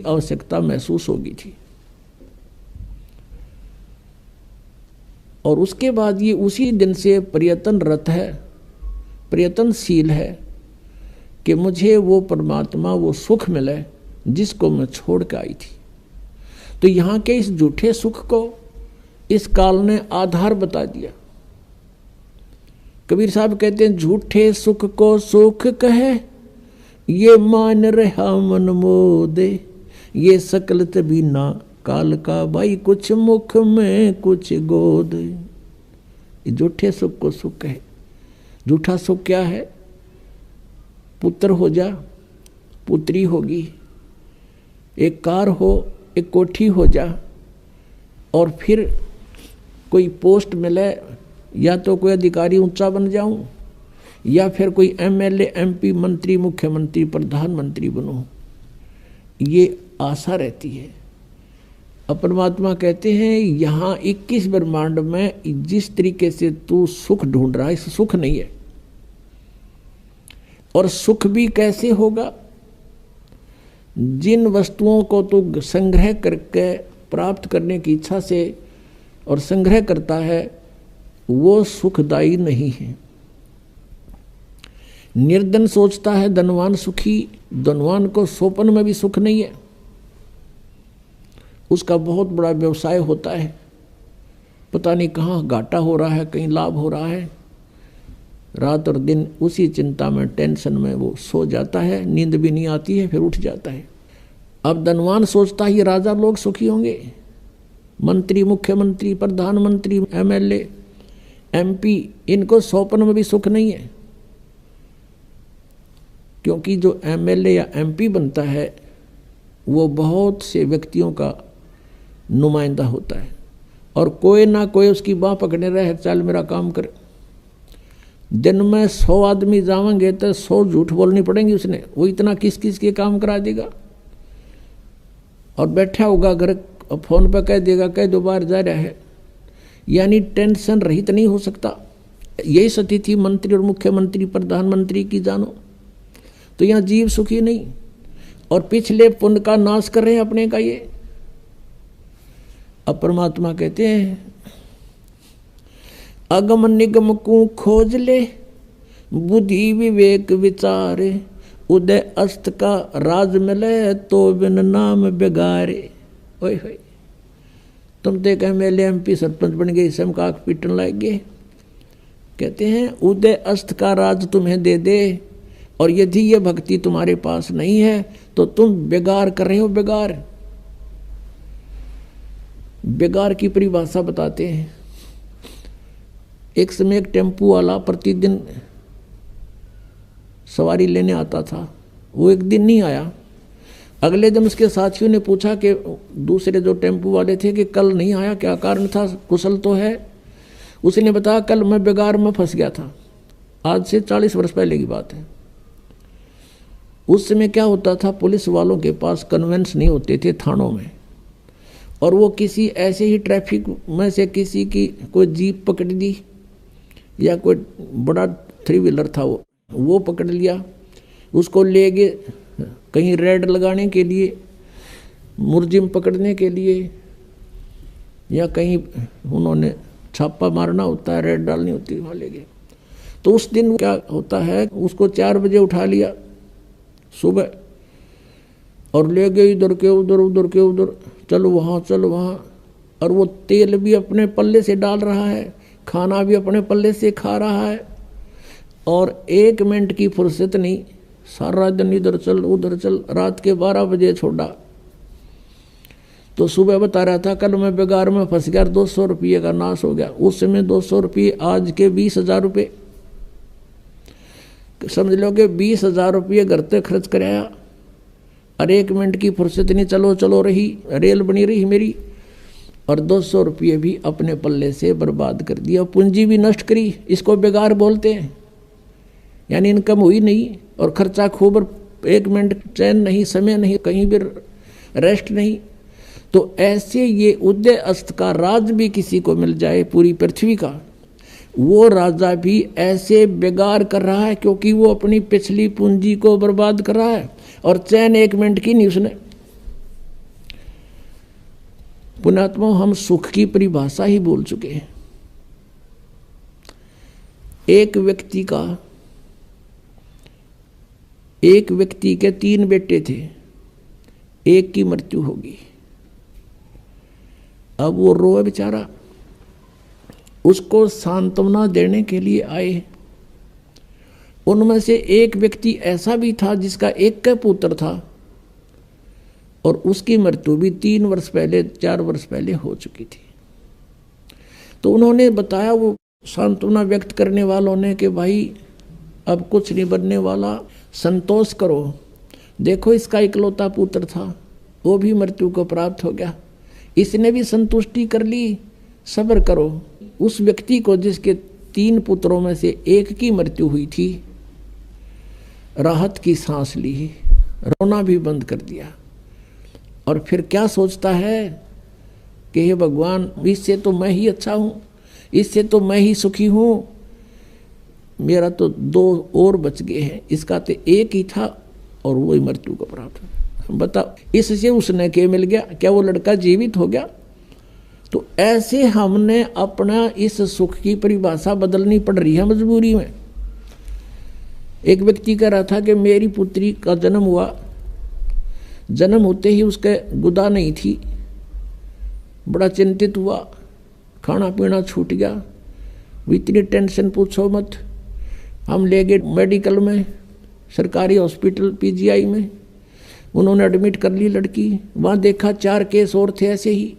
आवश्यकता महसूस होगी थी। और उसके बाद ये उसी दिन से प्रयत्नरत है, प्रयत्नशील है कि मुझे वो परमात्मा, वो सुख मिले जिसको मैं छोड़ के आई थी। तो यहाँ के इस झूठे सुख को इस काल ने आधार बता दिया। कबीर साहब कहते हैं, झूठे सुख को सुख कहे, ये मान रहा मन मोदे, ये सकल तभी ना काल का भाई, कुछ मुख में कुछ गोद। झूठे सुख को सुख कहे। झूठा सुख क्या है? पुत्र हो जा, पुत्री होगी, एक कार हो, एक कोठी हो जा, और फिर कोई पोस्ट मिले, या तो कोई अधिकारी ऊंचा बन जाऊं, या फिर कोई एमएलए, एमपी, मंत्री, मुख्यमंत्री, प्रधानमंत्री बनूं, ये आशा रहती है। अब परमात्मा कहते हैं, यहाँ 21 ब्रह्मांड में जिस तरीके से तू सुख ढूंढ रहा है, इस सुख नहीं है। और सुख भी कैसे होगा? जिन वस्तुओं को तू संग्रह करके प्राप्त करने की इच्छा से और संग्रह करता है, वो सुखदायी नहीं है। निर्धन सोचता है धनवान सुखी, धनवान को सोपन में भी सुख नहीं है। उसका बहुत बड़ा व्यवसाय होता है, पता नहीं कहाँ घाटा हो रहा है, कहीं लाभ हो रहा है। रात और दिन उसी चिंता में, टेंशन में वो सो जाता है, नींद भी नहीं आती है, फिर उठ जाता है। अब धनवान सोचता है ये राजा लोग सुखी होंगे, मंत्री, मुख्यमंत्री, प्रधानमंत्री, एमएलए, एमपी, इनको सोपन में भी सुख नहीं है। क्योंकि जो एमएलए या एमपी बनता है वो बहुत से व्यक्तियों का नुमाइंदा होता है, और कोई ना कोई उसकी बाह पकड़ने रहे, चल मेरा काम कर। दिन में 100 आदमी जावेंगे तो 100 झूठ बोलनी पड़ेंगी उसने, वो इतना किस किस के काम करा देगा। और बैठा होगा घर, फोन पर कह देगा, कह दो बाहर जा रहा है, यानी टेंशन रहित नहीं हो सकता। यही स्थिति मंत्री और मुख्यमंत्री, प्रधानमंत्री की जानो, तो यहाँ जीव सुखी नहीं, और पिछले पुण्य का नाश कर रहे हैं अपने का ये। अब परमात्मा कहते हैं, अगम निगम को खोज ले, बुद्धि विवेक विचारे, उदय अस्त का राज मिले, तो बिन नाम बेगारे। ओए होए, तुम तो एक एमएलए, एमपी, सरपंच बन गए, इसम का पीटन लग गए। कहते हैं उदय अस्त का राज तुम्हें दे दे, और यदि ये भक्ति तुम्हारे पास नहीं है तो तुम बेगार कर रहे हो। बेगार, बेगार की परिभाषा बताते हैं। एक समय एक टेम्पू वाला प्रतिदिन सवारी लेने आता था, वो एक दिन नहीं आया। अगले दिन उसके साथियों ने पूछा कि दूसरे जो टेम्पू वाले थे कि कल नहीं आया, क्या कारण था, कुशल तो है? उसने बताया, कल मैं बेगार में फंस गया था। आज से 40 वर्ष पहले की बात है। उस समय क्या होता था, पुलिस वालों के पास कन्वेंस नहीं होते थे थानों में, और वो किसी ऐसे ही ट्रैफिक में से किसी की कोई जीप पकड़ दी, या कोई बड़ा 3 व्हीलर था वो पकड़ लिया, उसको ले गए कहीं रेड लगाने के लिए, मुर्जिम पकड़ने के लिए, या कहीं उन्होंने छापा मारना होता है, रेड डालनी होती है, वहाँ ले गए। तो उस दिन क्या होता है, उसको 4 बजे उठा लिया सुबह, और ले गए इधर के उधर, उधर के उधर, चलो वहाँ चलो वहाँ। और वो तेल भी अपने पल्ले से डाल रहा है, खाना भी अपने पल्ले से खा रहा है, और 1 मिनट की फुर्सत नहीं, सारा दिन इधर चल उधर चल। रात के 12 बजे छोड़ा तो सुबह बता रहा था, कल मैं बेगार में फंस गया, 200 रुपये का नाश हो गया। उस समय 200 रुपये आज के 20,000 रुपये, समझ लो कि 20,000 रुपये घर तक खर्च कराया, और 1 मिनट की फुर्सत नहीं, चलो चलो रही, रेल बनी रही मेरी, और 200 रुपये भी अपने पल्ले से बर्बाद कर दिया, पूंजी भी नष्ट करी। इसको बेगार बोलते हैं, यानी इनकम हुई नहीं और खर्चा खूब, 1 मिनट चैन नहीं, समय नहीं, कहीं भी रेस्ट नहीं। तो ऐसे ये उदय अस्त का राज भी किसी को मिल जाए पूरी पृथ्वी का, वो राजा भी ऐसे बेगार कर रहा है, क्योंकि वो अपनी पिछली पूंजी को बर्बाद कर रहा है, और चैन 1 मिनट की नहीं उसने। पुण्यात्मा, हम सुख की परिभाषा ही भूल चुके हैं। एक व्यक्ति के 3 बेटे थे, एक की मृत्यु होगी। अब वो रोए बेचारा, उसको सांत्वना देने के लिए आए। उनमें से एक व्यक्ति ऐसा भी था जिसका एक का पुत्र था और उसकी मृत्यु भी 3 वर्ष पहले 4 वर्ष पहले हो चुकी थी। तो उन्होंने बताया, वो सांत्वना व्यक्त करने वालों ने, कि भाई अब कुछ नहीं बनने वाला, संतोष करो। देखो इसका इकलौता पुत्र था, वो भी मृत्यु को प्राप्त हो गया, इसने भी संतुष्टि कर ली, सब्र करो। उस व्यक्ति को जिसके 3 पुत्रों में से एक की मृत्यु हुई थी, राहत की सांस ली, रोना भी बंद कर दिया। और फिर क्या सोचता है कि हे भगवान, इससे तो मैं ही अच्छा हूँ, इससे तो मैं ही सुखी हूँ, मेरा तो 2 और बच गए हैं, इसका तो एक ही था और वही मृत्यु को प्राप्त हो। बताओ, इससे उसने क्या मिल गया? क्या वो लड़का जीवित हो गया? तो ऐसे हमने अपना इस सुख की परिभाषा बदलनी पड़ रही है मजबूरी में। एक व्यक्ति कह रहा था कि मेरी पुत्री का जन्म हुआ, जन्म होते ही उसके गुदा नहीं थी, बड़ा चिंतित हुआ, खाना पीना छूट गया, इतनी टेंशन पूछो मत। हम ले गए मेडिकल में, सरकारी हॉस्पिटल पीजीआई में, उन्होंने एडमिट कर ली लड़की। वहाँ देखा 4 केस और थे ऐसे ही,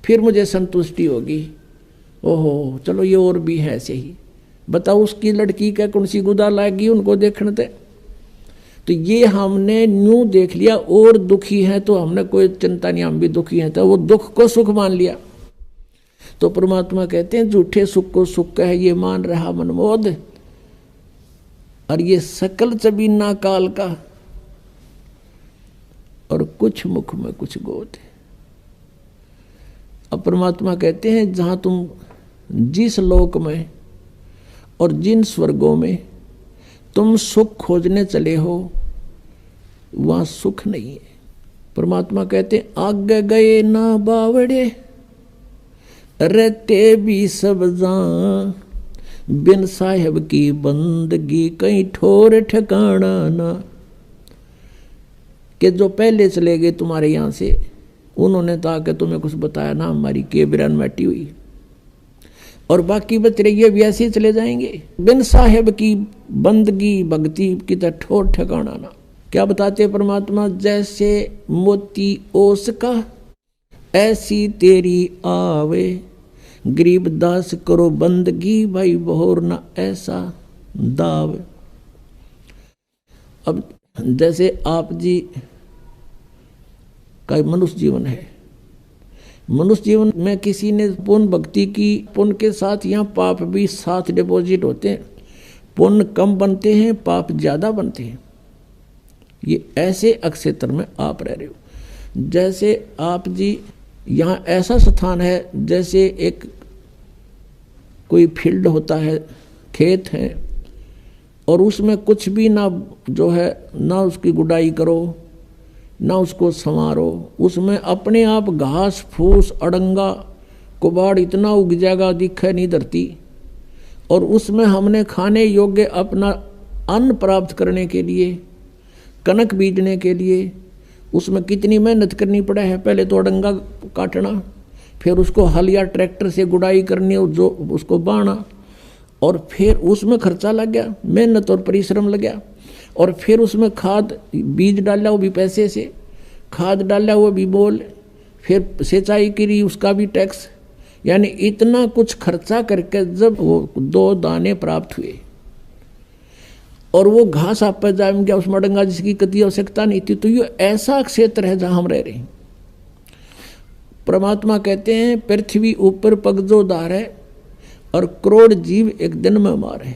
फिर मुझे संतुष्टि होगी, ओहो चलो ये और भी है ऐसे ही। बताओ उसकी लड़की का कौन सी गुदा लाएगी उनको देखने थे। तो ये हमने न्यू देख लिया, और दुखी है तो हमने कोई चिंता नहीं, हम भी दुखी हैं, तो वो दुख को सुख मान लिया। तो परमात्मा कहते हैं झूठे सुख को सुख है ये मान रहा मनमोद, और ये सकल चबीना काल का, और कुछ मुख में कुछ गोद। अब परमात्मा कहते हैं जहां तुम जिस लोक में और जिन स्वर्गों में तुम सुख खोजने चले हो, वहां सुख नहीं है। परमात्मा कहते हैं आगे गए ना बावड़े, रहते भी सब जान, बिन साहेब की बंदगी कहीं ठोर ठिकाना ना। कि जो पहले चले गए तुम्हारे यहाँ से, उन्होंने तो आके तुम्हें कुछ बताया ना, हमारी केबरन मैटी हुई, और बाकी बच रही है भी ऐसे ही चले जाएंगे। बिन साहेब की बंदगी भक्ति की तो ठोर ठिकाना ना। क्या बताते परमात्मा? जैसे मोती ओस का ऐसी तेरी आवे, गरीब दास करो बंदगी भाई बहोर ना ऐसा दाव। अब जैसे आप जी का मनुष्य जीवन है, मनुष्य जीवन में किसी ने पुण्य भक्ति की, पुण्य के साथ यहाँ पाप भी साथ डिपॉजिट होते हैं, पुण्य कम बनते हैं पाप ज्यादा बनते हैं। ये ऐसे अक्षेत्र में आप रह रहे हो। जैसे आप जी यहाँ ऐसा स्थान है, जैसे एक कोई फील्ड होता है, खेत है, और उसमें कुछ भी ना जो है, ना उसकी गुडाई करो ना उसको संवारो, उसमें अपने आप घास फूस अड़ंगा कुबाड़ इतना उग जाएगा दिखे नहीं धरती, और उसमें हमने खाने योग्य अपना अन्न प्राप्त करने के लिए, कनक बीजने के लिए उसमें कितनी मेहनत करनी पड़े है। पहले तो अड़ंगा काटना, फिर उसको हल या ट्रैक्टर से गुड़ाई करनी, जो उसको बाना, और फिर उसमें खर्चा लग गया, मेहनत और परिश्रम लग गया, और फिर उसमें खाद बीज डाला वो भी पैसे से, खाद डाला वो भी बोल, फिर सिंचाई करी उसका भी टैक्स, यानी इतना कुछ खर्चा करके जब वो 2 दाने प्राप्त हुए, और वो घास आप पर जाम गया, उसमें डंगा जिसकी कति आवश्यकता नहीं थी। तो ये ऐसा क्षेत्र है जहां हम रह रहे हैं। परमात्मा कहते हैं पृथ्वी ऊपर पगजो दार है, और करोड़ जीव एक दिन में मारे,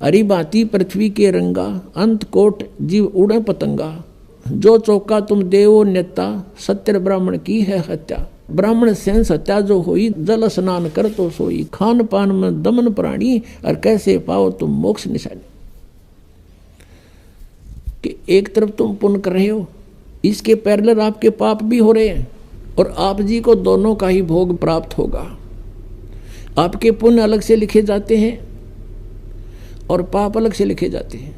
हरी भांति पृथ्वी के रंगा, अंत कोट जीव उड़े पतंगा, जो चौका तुम देवो नेता, सत्य ब्राह्मण की है हत्या। ब्राह्मण सेंस हत्या जो होई, जल स्नान कर तो सोई, खान पान में दमन प्राणी, और कैसे पाओ तुम मोक्ष निशानी। कि एक तरफ तुम पुण्य कर रहे हो, इसके पैरेलल आपके पाप भी हो रहे हैं, और आप जी को दोनों का ही भोग प्राप्त होगा। आपके पुण्य अलग से लिखे जाते हैं और पाप अलग से लिखे जाते हैं।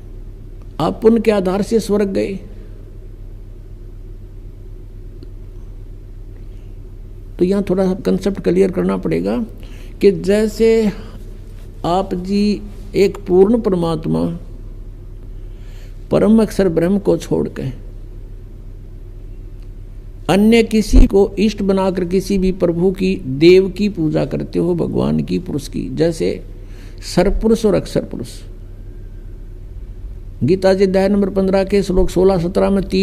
आप पुण्य के आधार से स्वर्ग गए तो यहां थोड़ा कंसेप्ट क्लियर करना पड़ेगा कि जैसे आप जी एक पूर्ण परमात्मा परम अक्षर ब्रह्म को छोड़कर अन्य किसी को इष्ट बनाकर किसी भी प्रभु की देव की पूजा करते हो, भगवान की पुरुष की, जैसे सरपुरुष और अक्षर पुरुष। गीता जी अध्याय नंबर 15 के श्लोक 16-17 में 3